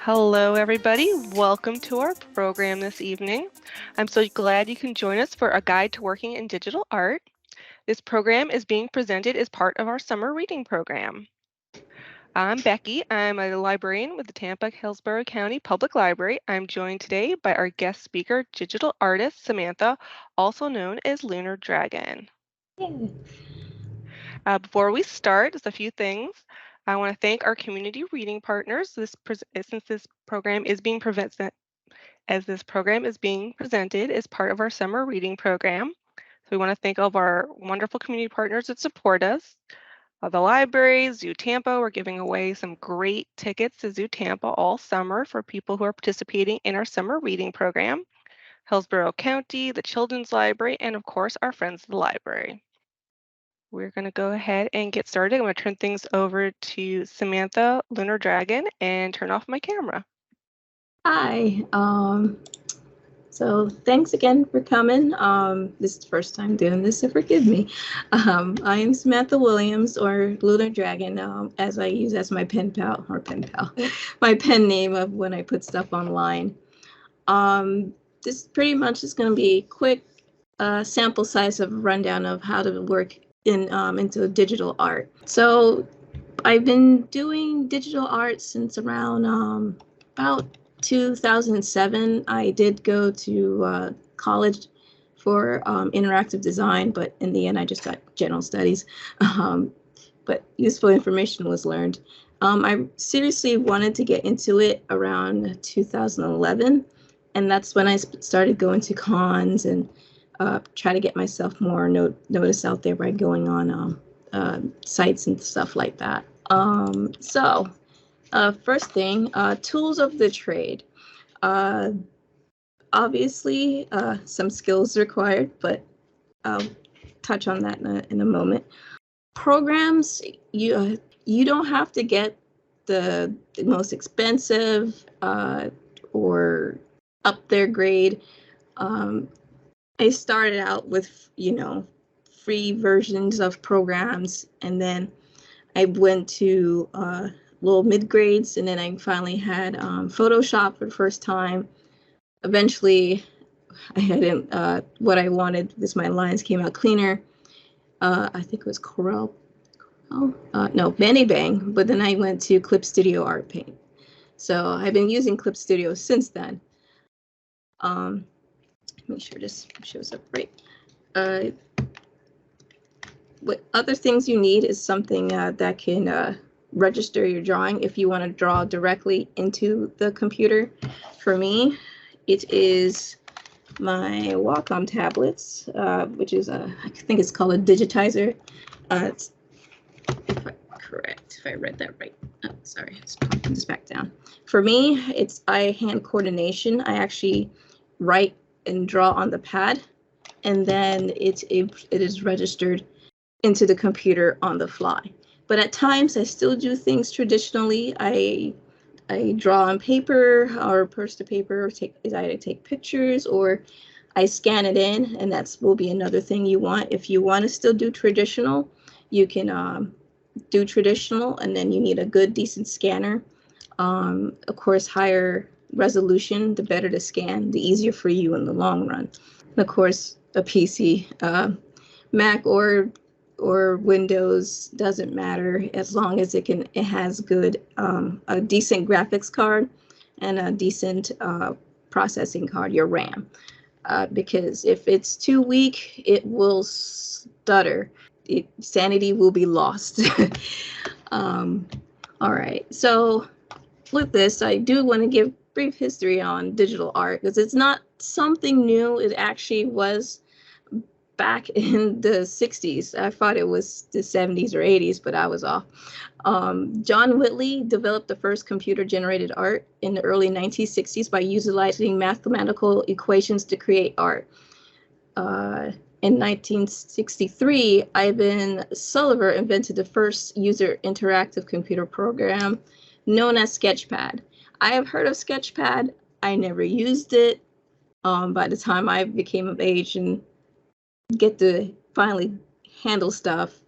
Hello, everybody. Welcome to our program this evening. I'm so glad you can join us for a guide to working in digital art. This program is being presented as part of our summer reading program. I'm Becky. I'm a librarian with the Tampa-Hillsborough County Public Library. I'm joined today by our guest speaker, digital artist Samantha, also known as LluhnarDragon. Before we start, just a few things. I want to thank our community reading partners. Since this program is being presented as part of our summer reading program. So we want to thank all of our wonderful community partners that support us. The library, Zoo Tampa, we're giving away some great tickets to Zoo Tampa all summer for people who are participating in our summer reading program. Hillsborough County, the Children's Library, and of course, our friends at the library. We're going to go ahead and get started. I'm going to turn things over to Samantha LluhnarDragon and turn off my camera. Hi. So thanks again for coming. This is the first time doing this, so forgive me. I am Samantha Williams, or LluhnarDragon, as I use as my my pen name of when I put stuff online. This pretty much is going to be a quick sample size of a rundown of how to work into digital art. So I've been doing digital art since around about 2007. I did go to college for interactive design, but in the end I just got general studies. But useful information was learned. I seriously wanted to get into it around 2011, and that's when I started going to cons and try to get myself more notice out there by going on sites and stuff like that. First thing, tools of the trade. Obviously, some skills required, but I'll touch on that in a moment. Programs, you don't have to get the most expensive or up their grade. I started out with, free versions of programs, and then I went to little mid-grades, and then I finally had Photoshop for the first time. Eventually, I had what I wanted because my lines came out cleaner. I think it was Many Bang, but then I went to Clip Studio Art Paint. So I've been using Clip Studio since then. Make sure this shows up right. What other things you need is something that can register your drawing if you want to draw directly into the computer. For me, it is my Wacom tablets, which is I think it's called a digitizer. If I read that right. Oh, sorry, let's pop this back down. For me, it's eye-hand coordination. I actually write and draw on the pad, and then it is registered into the computer on the fly. But at times I still do things traditionally. I draw on paper or purse to paper, or either take pictures or I scan it in, and will be another thing you want. If you want to still do traditional, you can do traditional, and then you need a good, decent scanner. Of course, higher resolution, the better to scan, the easier for you in the long run. And of course, a PC, Mac or Windows, doesn't matter, as long as it has good a decent graphics card and a decent processing card, your RAM. Because if it's too weak, it will stutter. Sanity will be lost. All right, so with this, I do want to give brief history on digital art, because it's not something new. It actually was back in the 60s. I thought it was the 70s or 80s, but I was off. John Whitley developed the first computer-generated art in the early 1960s by utilizing mathematical equations to create art. In 1963, Ivan Sullivan invented the first user interactive computer program known as Sketchpad. I have heard of Sketchpad. I never used it. By the time I became of age and get to finally handle stuff,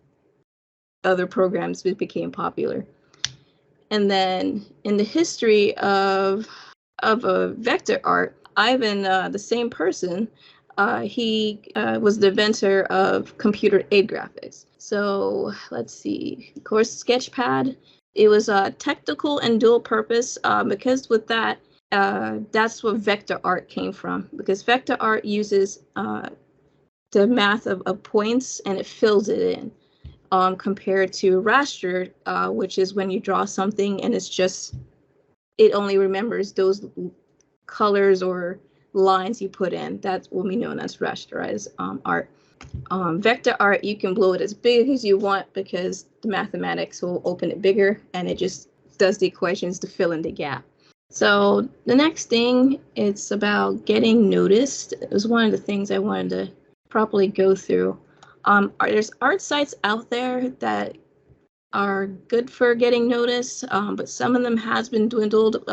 other programs became popular. And then in the history of a vector art, Ivan, the same person, he was the inventor of computer aid graphics. So let's see, of course, Sketchpad. It was technical and dual purpose because with that, that's what vector art came from. Because vector art uses the math of points and it fills it in. Compared to raster, which is when you draw something and it only remembers those colors or lines you put in. That's what we know as rasterized art. Vector art, you can blow it as big as you want because the mathematics will open it bigger and it just does the equations to fill in the gap. So the next thing, it's about getting noticed. It was one of the things I wanted to properly go through. There's art sites out there that are good for getting noticed, but some of them has been dwindled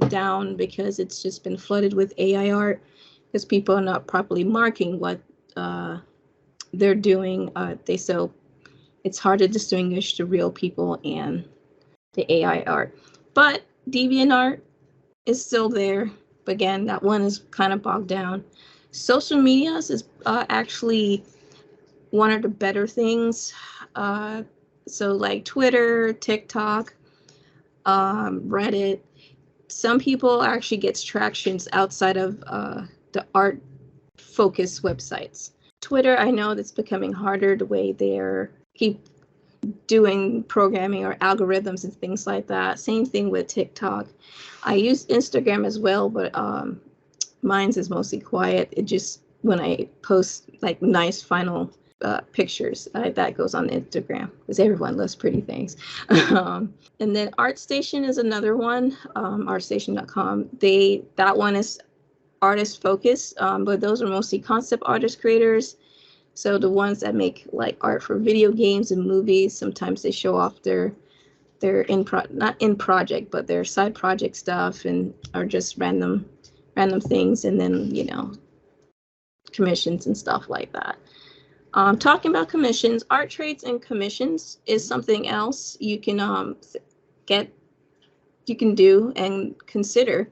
down because it's just been flooded with AI art because people are not properly marking what they're doing. So it's hard to distinguish the real people and the AI art. But DeviantArt is still there. But again, that one is kind of bogged down. Social medias is actually one of the better things. So like Twitter, TikTok, Reddit. Some people actually gets tractions outside of the art focused websites. Twitter, I know that's becoming harder the way they're keep doing programming or algorithms and things like that. Same thing with TikTok. I use Instagram as well, but mine's is mostly quiet. It just when I post like nice final pictures that goes on Instagram because everyone loves pretty things. And then ArtStation is another one, artstation.com. That one is artist focused, but those are mostly concept artist creators. So the ones that make like art for video games and movies, sometimes they show off their not in project, but their side project stuff and are just random things, and then commissions and stuff like that. Talking about commissions, art trades and commissions is something else you can do and consider.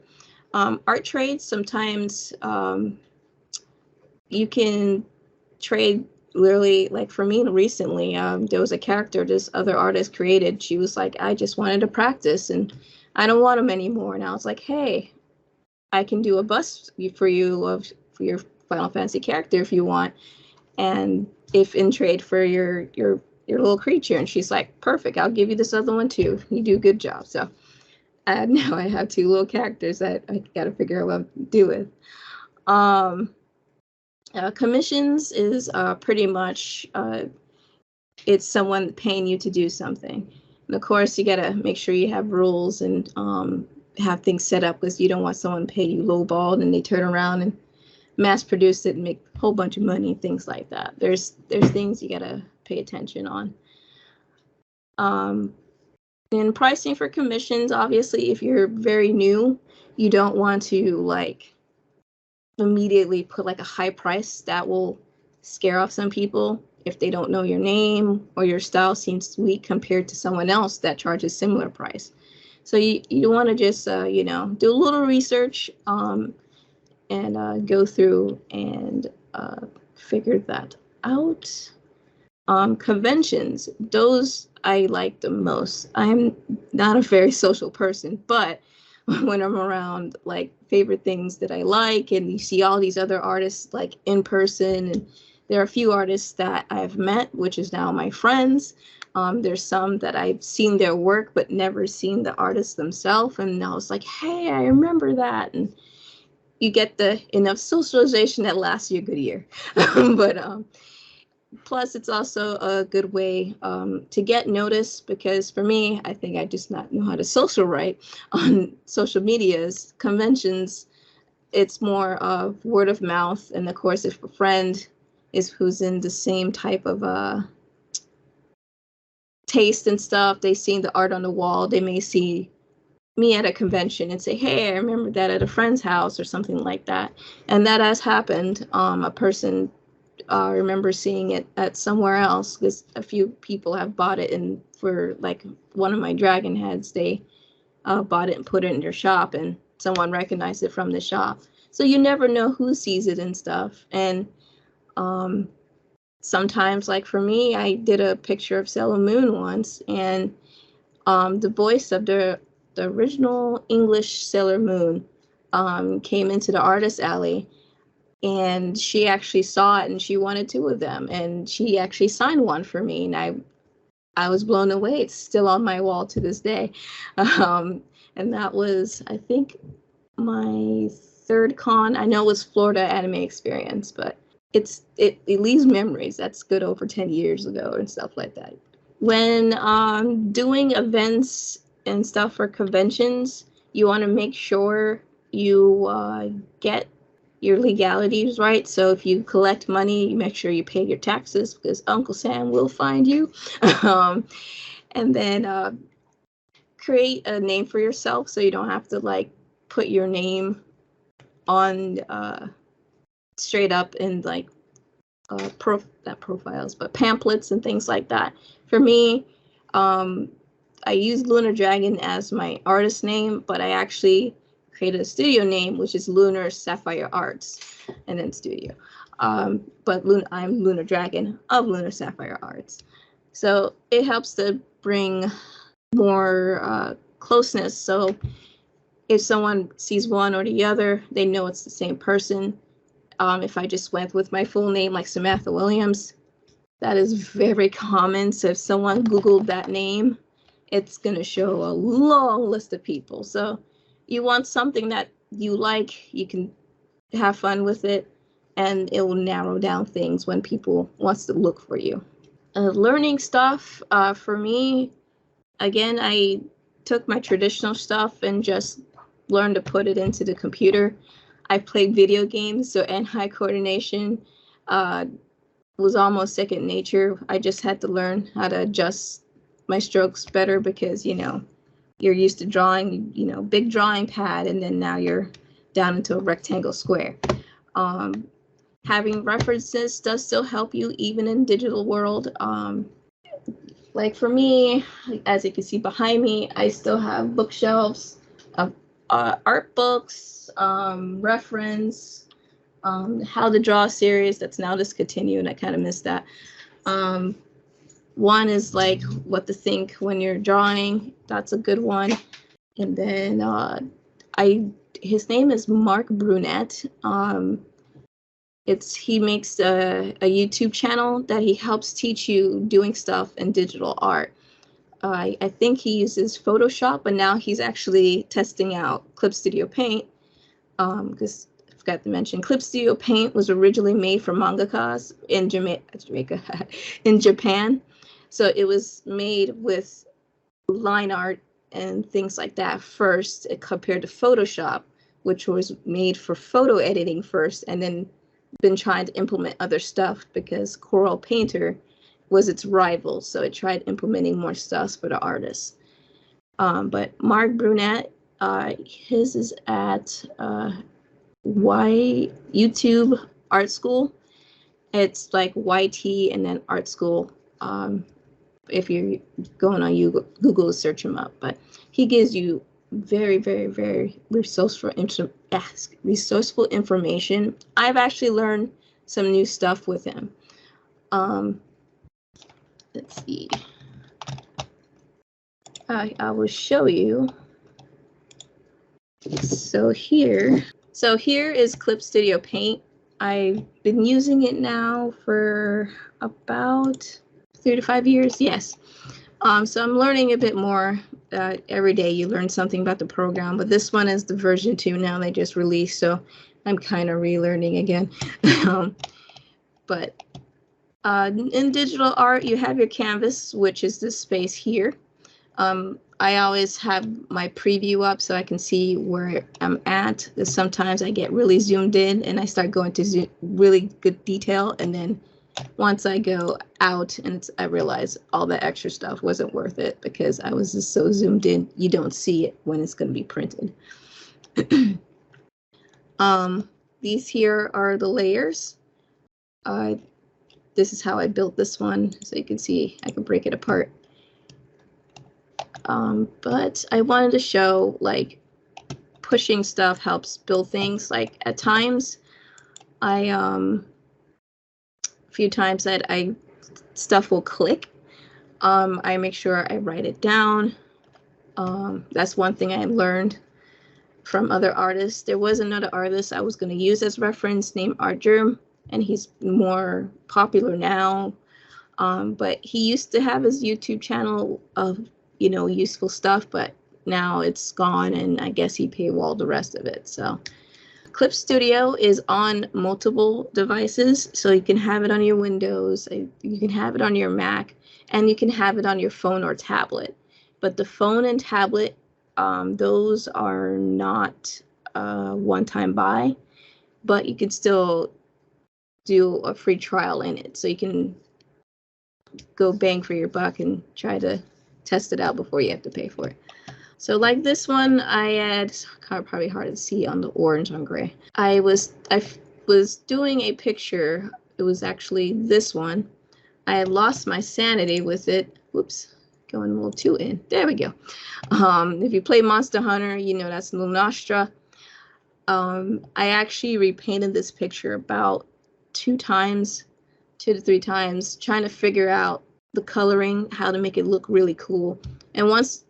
Art trades, sometimes you can trade literally, like for me recently, there was a character this other artist created. She was like, I just wanted to practice and I don't want them anymore. And I was like, hey, I can do a bust for you for your Final Fantasy character if you want. And if in trade for your little creature. And she's like, perfect, I'll give you this other one too. You do a good job. So now I have two little characters that I gotta figure out what to do with. Commissions is pretty much it's someone paying you to do something. And of course, you gotta make sure you have rules and have things set up because you don't want someone to pay you lowball and they turn around and mass produce it and make a whole bunch of money, things like that. There's things you gotta pay attention on. And pricing for commissions, obviously, if you're very new, you don't want to like immediately put like a high price. That will scare off some people if they don't know your name or your style seems weak compared to someone else that charges similar price. So you want to just do a little research and go through and figure that out. Conventions, those I like the most. I'm not a very social person, but when I'm around like favorite things that I like and you see all these other artists like in person, and there are a few artists that I've met, which is now my friends. There's some that I've seen their work but never seen the artists themselves, and I was like, hey, I remember that. And you get the enough socialization that lasts you a good year. But plus it's also a good way to get noticed, because for me, I think I just not know how to social write on social medias. Conventions, it's more of word of mouth, and of course if a friend is who's in the same type of taste and stuff, they seen the art on the wall, they may see me at a convention and say, hey, I remember that at a friend's house or something like that. And that has happened. A person remember seeing it at somewhere else because a few people have bought it, and for like one of my dragon heads, they bought it and put it in their shop, and someone recognized it from the shop. So you never know who sees it and stuff. And sometimes, like for me, I did a picture of Sailor Moon once, and the voice of the original English Sailor Moon came into the artist alley, and she actually saw it and she wanted two of them, and she actually signed one for me, and I was blown away. It's still on my wall to this day. And that was, I think, my third con. I know it was Florida Anime Experience, but it leaves memories. That's good over 10 years ago and stuff like that. When doing events and stuff for conventions, you want to make sure you get your legalities right. So if you collect money, you make sure you pay your taxes, because Uncle Sam will find you. And then create a name for yourself, so you don't have to like put your name on straight up in like not profiles, but pamphlets and things like that. For me, I use LluhnarDragon as my artist name, but I actually created a studio name, which is Lunar Sapphire Arts, and then studio. But I'm LluhnarDragon of Lunar Sapphire Arts. So it helps to bring more closeness. So if someone sees one or the other, they know it's the same person. If I just went with my full name, like Samantha Williams, that is very common. So if someone Googled that name, it's going to show a long list of people. So you want something that you like, you can have fun with it, and it will narrow down things when people wants to look for you. Learning stuff, for me, again, I took my traditional stuff and just learned to put it into the computer. I played video games, so hand-eye coordination was almost second nature. I just had to learn how to adjust my strokes better, because, you're used to drawing, big drawing pad, and then now you're down into a rectangle square. Having references does still help you, even in digital world. Like for me, as you can see behind me, I still have bookshelves of art books, reference, How to Draw series that's now discontinued. I kind of missed that. One is like what to think when you're drawing. That's a good one. And then his name is Mark Brunette. He makes a YouTube channel that he helps teach you doing stuff in digital art. I think he uses Photoshop, but now he's actually testing out Clip Studio Paint, because I forgot to mention, Clip Studio Paint was originally made for mangakas in in Japan. So it was made with line art and things like that first, compared to Photoshop, which was made for photo editing first, and then been trying to implement other stuff because Coral Painter was its rival, so it tried implementing more stuff for the artists. But Mark Brunette, his is at YouTube Art School. It's like YT and then Art School. If you're going on Google to search him up, but he gives you very, very, very resourceful information. I've actually learned some new stuff with him. Let's see. I will show you. So here is Clip Studio Paint. I've been using it now for about 3 to 5 years. Yes. So I'm learning a bit more. Every day you learn something about the program, but this one is the version 2 now they just released, so I'm kind of relearning again. But in digital art, you have your canvas, which is this space here. I always have my preview up so I can see where I'm at. Sometimes I get really zoomed in and I start going to really good detail, and then once I go out and I realize all the extra stuff wasn't worth it because I was just so zoomed in, you don't see it when it's going to be printed. These here are the layers. This is how I built this one, so you can see I can break it apart. But I wanted to show like pushing stuff helps build things. Like at times, a few times that stuff will click. I make sure I write it down. That's one thing I learned from other artists. There was another artist I was going to use as reference named Art Germ, and he's more popular now. But he used to have his YouTube channel of, useful stuff, but now it's gone, and I guess he paywalled the rest of it. So Clip Studio is on multiple devices, so you can have it on your Windows, you can have it on your Mac, and you can have it on your phone or tablet. But the phone and tablet, those are not one-time buy, but you can still do a free trial in it. So you can go bang for your buck and try to test it out before you have to pay for it. So like this one, I had, probably hard to see on the orange on gray. I was doing a picture. It was actually this one. I had lost my sanity with it. Whoops, going a little too in. There we go. If you play Monster Hunter, you know that's Lunastra. I actually repainted this picture about 2 to 3 times, trying to figure out the coloring, how to make it look really cool. And once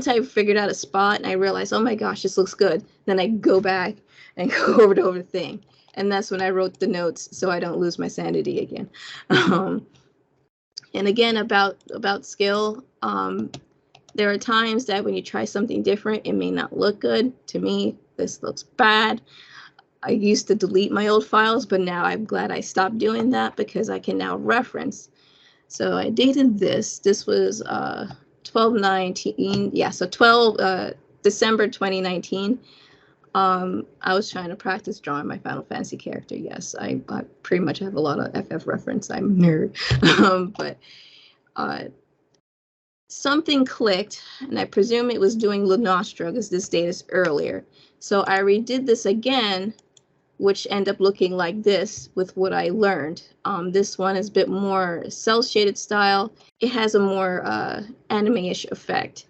I figured out a spot and I realized, oh my gosh, this looks good, then I go back and go over the thing. And that's when I wrote the notes so I don't lose my sanity again. And again, about skill, there are times that when you try something different, it may not look good. To me, this looks bad. I used to delete my old files, but now I'm glad I stopped doing that because I can now reference. So I dated this. This was 12/19. Yeah, so December 2019. I was trying to practice drawing my Final Fantasy character. Yes, I pretty much have a lot of FF reference. I'm a nerd. But something clicked, and I presume it was doing Lunastra because this date is earlier. So I redid this again, which ended up looking like this with what I learned. This one is a bit more cel-shaded style. It has a more anime-ish effect.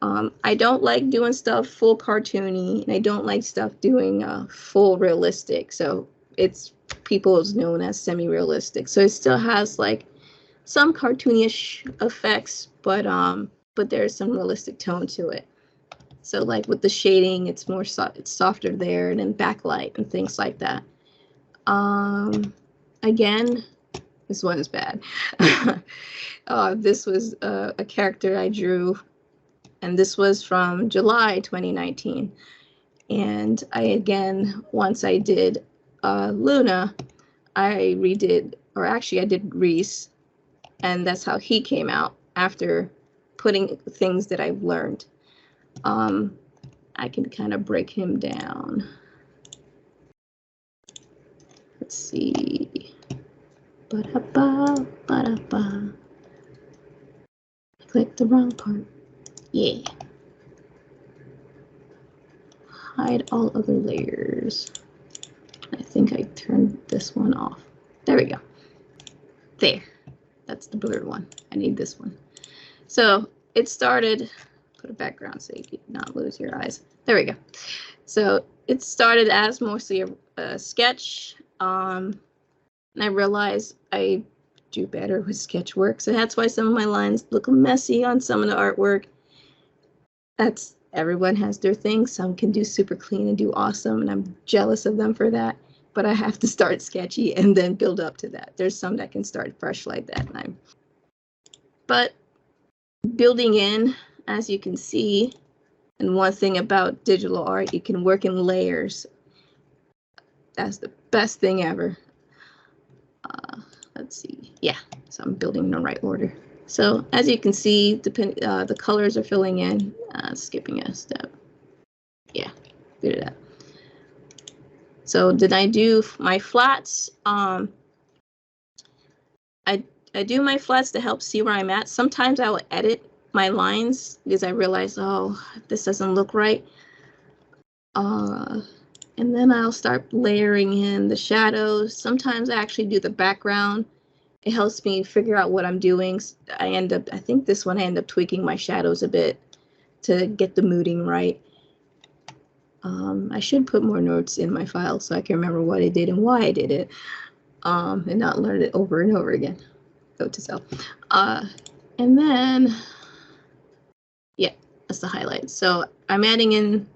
I don't like doing stuff full cartoony, and I don't like stuff doing full realistic. So people is known as semi-realistic. So it still has like some cartoonish effects, but there's some realistic tone to it. So like with the shading, it's more it's softer there, and then backlight and things like that. Again, this one is bad. This was a character I drew, and this was from July 2019. And once I did Luna, I redid, or actually I did Reese, and that's how he came out after putting things that I've learned. I can kind of break him down. Let's see. Ba-da-ba, ba-da-ba. I clicked the wrong part. Yeah. Hide all other layers. I think I turned this one off. There we go. There. That's the blurred one. I need this one. So it started. Put a background so you not lose your eyes. There we go. So it started as mostly a sketch. And I realized I do better with sketch work. So that's why some of my lines look messy on some of the artwork. Everyone has their thing. Some can do super clean and do awesome, and I'm jealous of them for that. But I have to start sketchy and then build up to that. There's some that can start fresh like that. But building in, as you can see, and one thing about digital art, you can work in layers. That's the best thing ever. Let's see. Yeah, so I'm building in the right order. So as you can see, the colors are filling in. Skipping a step. Yeah, good at that. So did I do my flats? I do my flats to help see where I'm at. Sometimes I will edit my lines because I realize, oh, this doesn't look right. And then I'll start layering in the shadows. Sometimes I actually do the background. It helps me figure out what I'm doing. I think this one I end up tweaking my shadows a bit. to get the mooding right. I should put more notes in my file so I can remember what I did and why I did it, and not learn it over and over again. Note to self. And then, yeah, that's the highlight. So I'm adding in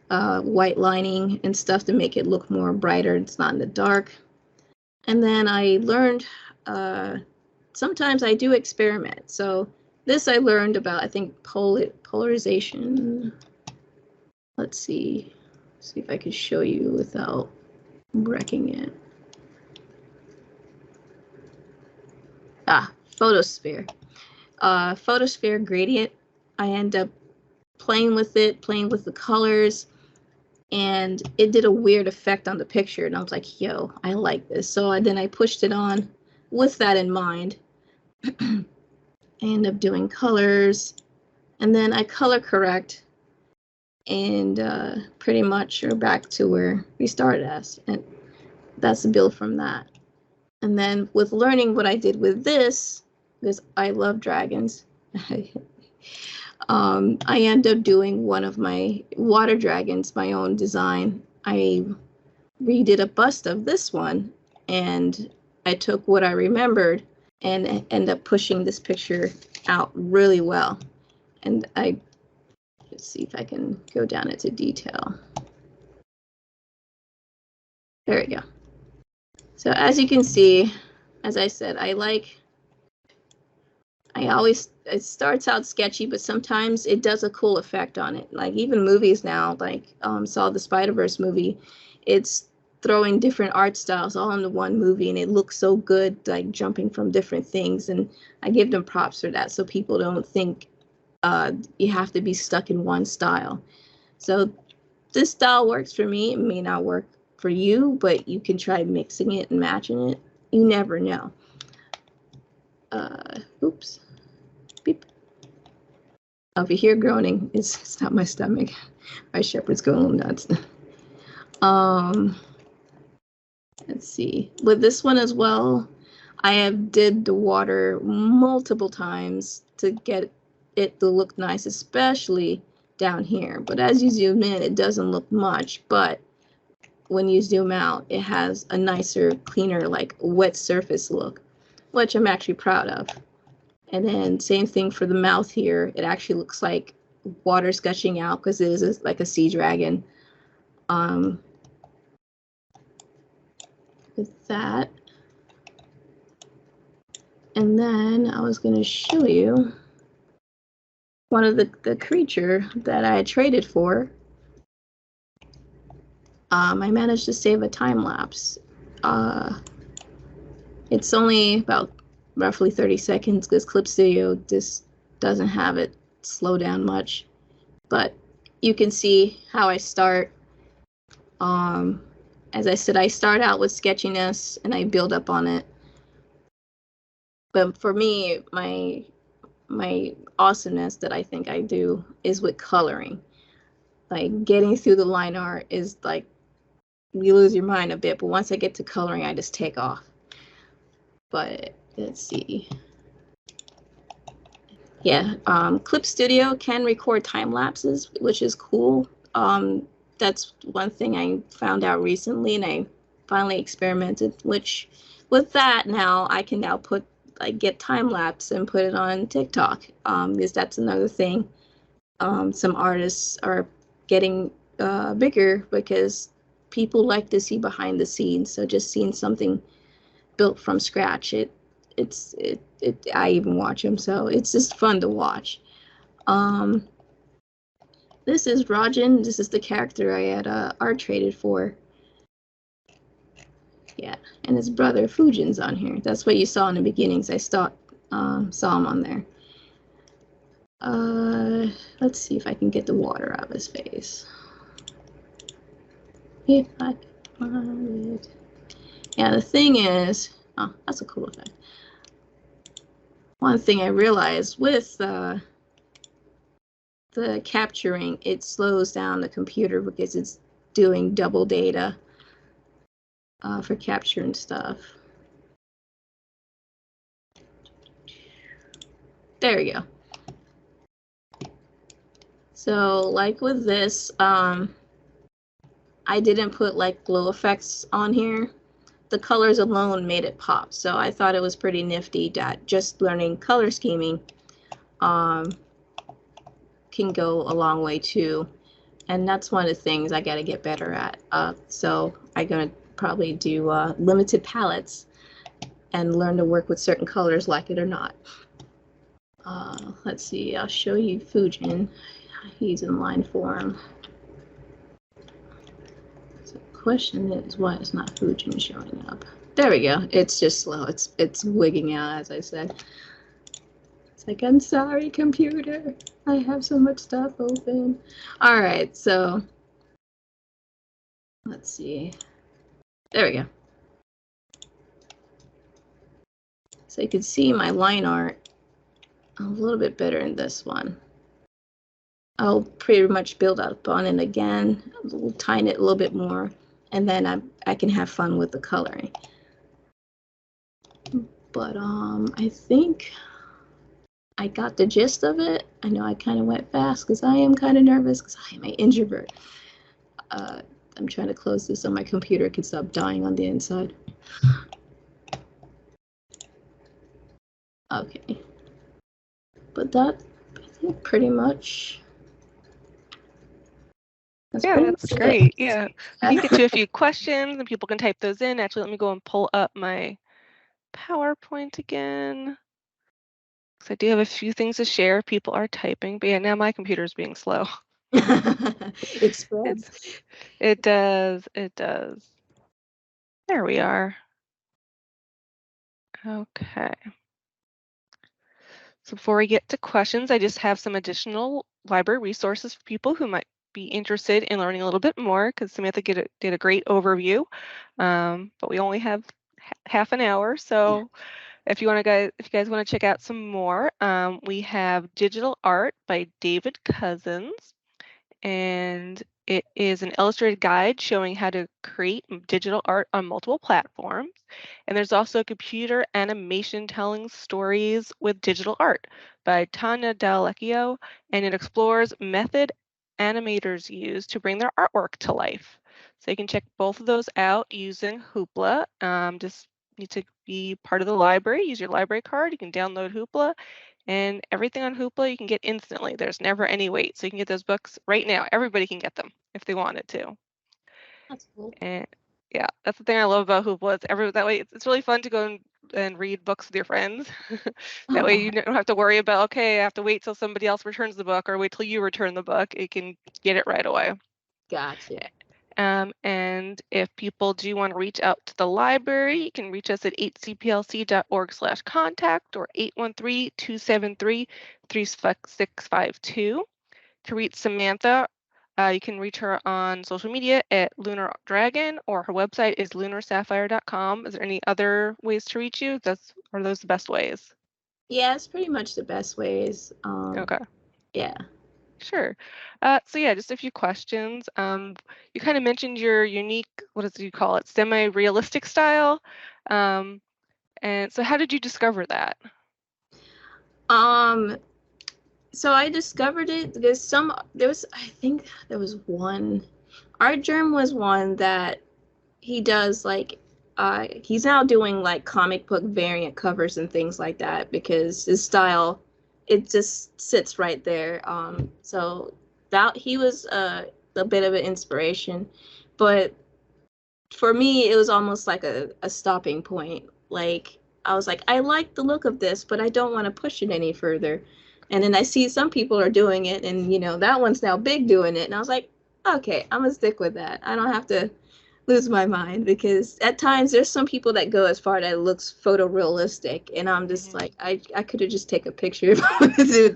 white lining and stuff to make it look more brighter. It's not in the dark. And then I learned, sometimes I do experiment. So this I learned about, I think, polarization. Let's see if I can show you without wrecking it. Photosphere. Photosphere gradient. I end up playing with it, playing with the colors, and it did a weird effect on the picture. And I was like, yo, I like this. So then I pushed it on with that in mind. I end up doing colors, and then I color correct, and pretty much are back to where we started as. And that's the build from that. And then with learning what I did with this, because I love dragons, I end up doing one of my water dragons, my own design. I redid a bust of this one, and I took what I remembered and end up pushing this picture out really well. And let's see if I can go down into detail. There we go. So as you can see, as I said, it starts out sketchy, but sometimes it does a cool effect on it. Like even movies now, like saw the Spider-Verse movie, it's throwing different art styles all into one movie, and it looks so good, like jumping from different things. And I give them props for that, so people don't think you have to be stuck in one style. So this style works for me. It may not work for you, but you can try mixing it and matching it. You never know. Oops. Beep. If you hear groaning, it's not my stomach. My shepherd's going nuts. Let's see. With this one as well, I have did the water multiple times to get it to look nice, especially down here. But as you zoom in, it doesn't look much. But when you zoom out, it has a nicer, cleaner, like wet surface look, which I'm actually proud of. And then same thing for the mouth here. It actually looks like water's gushing out because it is like a sea dragon. With that. And then I was going to show you one of the creature that I had traded for. I managed to save a time lapse. It's only about roughly 30 seconds because Clip Studio just doesn't have it slow down much. But you can see how I start. As I said, I start out with sketchiness and I build up on it. But for me, my awesomeness that I think I do is with coloring. Like getting through the line art is like you lose your mind a bit, but once I get to coloring, I just take off. But let's see. Yeah, Clip Studio can record time lapses, which is cool. That's one thing I found out recently, and I finally experimented. Which, with that, now I can now get time lapse and put it on TikTok. Because that's another thing. Some artists are getting bigger because people like to see behind the scenes. So just seeing something built from scratch, I even watch them, so it's just fun to watch. This is Rajan. This is the character I had art traded for. Yeah, and his brother Fujin's on here. That's what you saw in the beginnings. I saw him on there. Let's see if I can get the water out of his face. If I can find it. Yeah, the thing is, oh, that's a cool effect. One thing I realized with the capturing, it slows down the computer because it's doing double data for capturing stuff. There we go. So like with this, I didn't put like glow effects on here. The colors alone made it pop. So I thought it was pretty nifty that just learning color scheming can go a long way too. And that's one of the things I got to get better at. So I'm going to probably do limited palettes and learn to work with certain colors, like it or not. Let's see, I'll show you Fujin. He's in line form. So the question is, why is not Fujin showing up? There we go. It's just slow. It's wigging out, as I said. It's like, I'm sorry, computer. I have so much stuff open. All right, so let's see. There we go. So you can see my line art a little bit better in this one. I'll pretty much build up on it again, tighten it a little bit more, and then I can have fun with the coloring. But I think I got the gist of it. I know I kind of went fast because I am kind of nervous because I am an introvert. I'm trying to close this so my computer can stop dying on the inside. Okay. But that, I think, pretty much. That's great. Yeah, we can get to a few questions and people can type those in. Actually, let me go and pull up my PowerPoint again. Because I do have a few things to share. People are typing, but yeah, now my computer's being slow. It spreads. It does. It does. There we are. Okay. So before we get to questions, I just have some additional library resources for people who might be interested in learning a little bit more, because Samantha did a great overview, but we only have half an hour. So if you guys want to check out some more, we have Digital Art by David Cousins, and it is an illustrated guide showing how to create digital art on multiple platforms. And there's also a computer animation telling stories with digital art by Tanya D'Alecchio, and it explores method animators use to bring their artwork to life. So you can check both of those out using Hoopla. Just need to be part of the library, use your library card. You can download Hoopla, and everything on Hoopla you can get instantly. There's never any wait. So you can get those books right now. Everybody can get them if they wanted to. That's cool. And yeah, that's the thing I love about Hoopla. That way it's really fun to go and read books with your friends. That way you don't have to worry about, okay, I have to wait till somebody else returns the book or wait till you return the book. You can get it right away. Gotcha. And if people do want to reach out to the library, you can reach us at 8cplc.org/contact or 813-273-3652. To reach Samantha, you can reach her on social media at LluhnarDragon, or her website is LuhnarSapphire.com. Is there any other ways to reach you? Are those the best ways? Yeah, it's pretty much the best ways. Okay. Yeah. Sure. So yeah, just a few questions. You kind of mentioned your unique, what do you call it, semi-realistic style. And so how did you discover that? So I discovered it. I think there was one. Art Germ was one that he does like, he's now doing like comic book variant covers and things like that because his style, it just sits right there. So that he was a bit of an inspiration, but for me, it was almost like a stopping point. Like, I was like, I like the look of this, but I don't want to push it any further. And then I see some people are doing it, and that one's now big doing it. And I was like, okay, I'm gonna stick with that. I don't have to lose my mind, because at times there's some people that go as far that it looks photorealistic, and I'm just like, I could have just taken a picture if I wanted to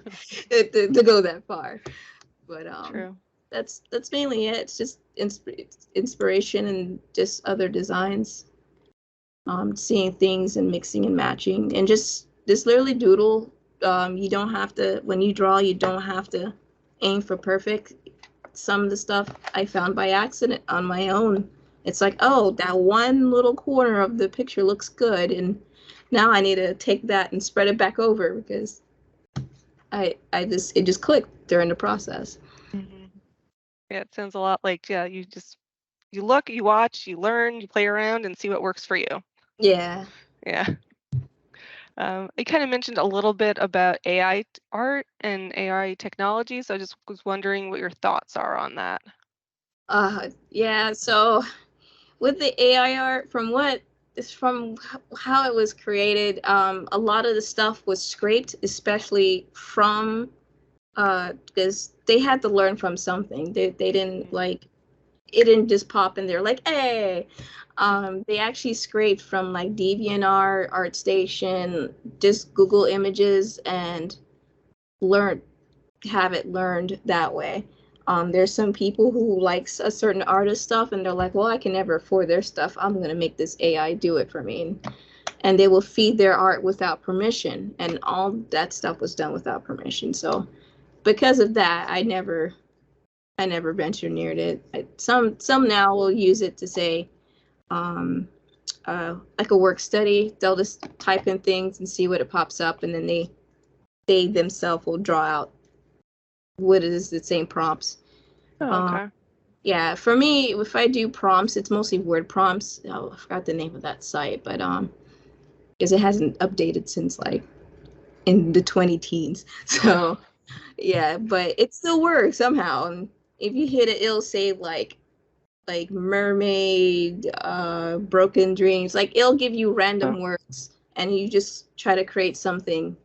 go that far. But True. that's mainly it. It's just inspiration and just other designs. Seeing things and mixing and matching, and just literally doodle. You don't have to, when you draw, you don't have to aim for perfect. Some of the stuff I found by accident on my own. It's like, oh, that one little corner of the picture looks good, and now I need to take that and spread it back over, because it just clicked during the process. Yeah, it sounds a lot like, yeah, you look, you watch, you learn, you play around and see what works for you. Yeah. Yeah. You kind of mentioned a little bit about AI art and AI technology, so I just was wondering what your thoughts are on that. Yeah. So with the AI art, from how it was created, a lot of the stuff was scraped, especially from because they had to learn from something. They didn't Mm, like it didn't just pop in there like, hey. They actually scraped from like DeviantArt, ArtStation, just Google Images, and learned have it learned that way. There's some people who likes a certain artist stuff, and they're like, well, I can never afford their stuff. I'm gonna make this AI do it for me, and they will feed their art without permission, and all that stuff was done without permission. So because of that, I never ventured near it. Some now will use it to say, um, like a work study. They'll just type in things and see what it pops up, and then they themselves will draw out what it is the same prompts. Oh, Um, okay. yeah, for me, if I do prompts, it's mostly word prompts. Oh, I forgot the name of that site, but because it hasn't updated since like in the 20 teens. So yeah, but it still works somehow. And if you hit it, it'll say like mermaid, broken dreams. Like it'll give you Oh, random words, and you just try to create something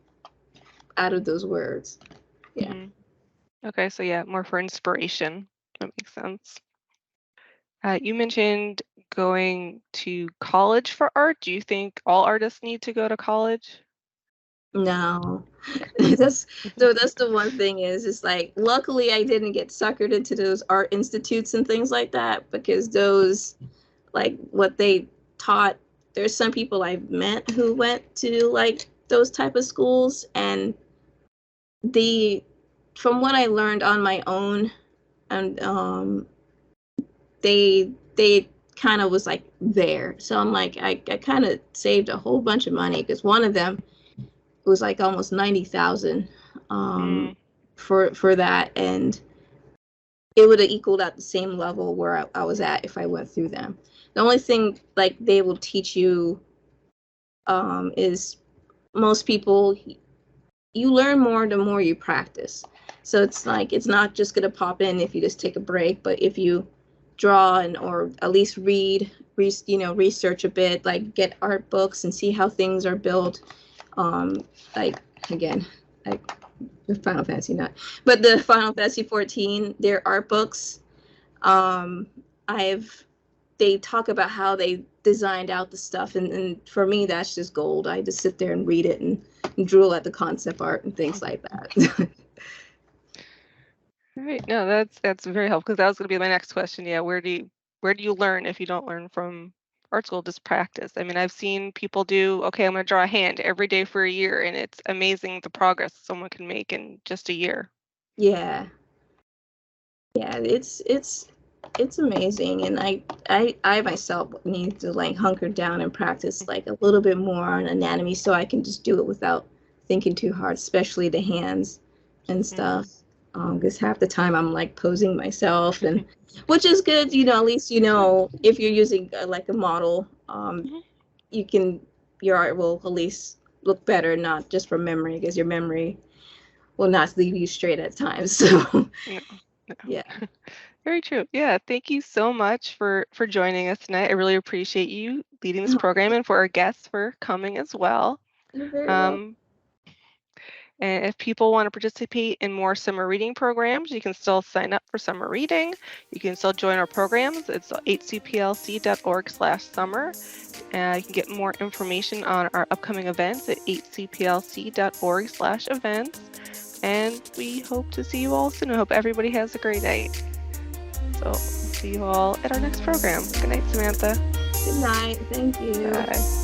out of those words. Yeah. hmm. Okay, so yeah, more for inspiration. That makes sense. You mentioned going to college for art. Do you think all artists need to go to college? No, Okay. that's the one thing is it's like luckily I didn't get suckered into those art institutes and things like that because those like what they taught. There's some people I've met who went to like those type of schools, and the from what I learned on my own, and they kind of was like there. So I'm like I kind of saved a whole bunch of money because one of them was like almost 90,000 Mm, for that, and it would have equaled at the same level where I was at if I went through them. The only thing like they will teach you is most people you learn more the more you practice. So it's like it's not just gonna pop in if you just take a break, but if you draw and or at least research a bit, like get art books and see how things are built. Like again, like the Final Fantasy not, but the Final Fantasy 14, their art books. Um, I've they talk about how they designed out the stuff, and for me that's just gold. I just sit there and read it and drool at the concept art and things like that. all right. No, that's very helpful because that was going to be my next question. Yeah, where do you learn if you don't learn from art school? Just practice. I mean, I've seen people do, okay, I'm going to draw a hand every day for a year, and it's amazing the progress someone can make in just a year. Yeah, yeah, it's amazing, and I myself need to like hunker down and practice like a little bit more on anatomy so I can just do it without thinking too hard, especially the hands and Mm-hmm. stuff. Because half the time I'm like posing myself, and which is good, at least if you're using like a model, you can your art will at least look better, not just from memory, because your memory will not leave you straight at times. So No, no. yeah. Very true. Yeah, thank you so much for joining us tonight. I really appreciate you leading this program and for our guests for coming as well. You're very welcome. Um, and if people want to participate in more summer reading programs, you can still sign up for summer reading. You can still join our programs. It's hcplc.org/summer. You can get more information on our upcoming events at hcplc.org/events. And we hope to see you all soon. I hope everybody has a great night. So see you all at our next program. Good night, Samantha. Good night. Thank you. Bye.